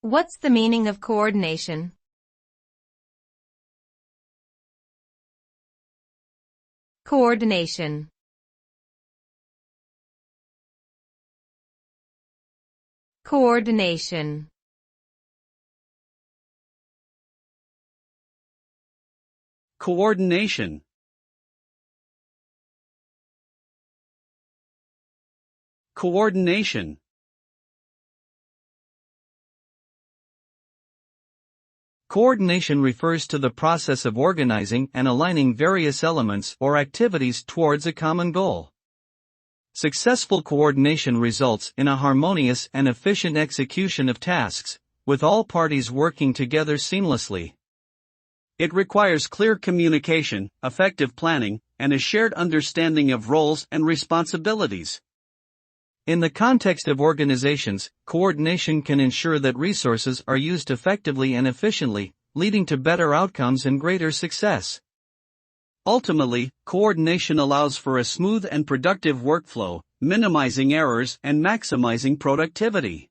What's the meaning of coordination? Coordination. Coordination. Coordination. Coordination. Coordination refers to the process of organizing and aligning various elements or activities towards a common goal. Successful coordination results in a harmonious and efficient execution of tasks, with all parties working together seamlessly. It requires clear communication, effective planning, and a shared understanding of roles and responsibilities. In the context of organizations, coordination can ensure that resources are used effectively and efficiently, leading to better outcomes and greater success. Ultimately, coordination allows for a smooth and productive workflow, minimizing errors and maximizing productivity.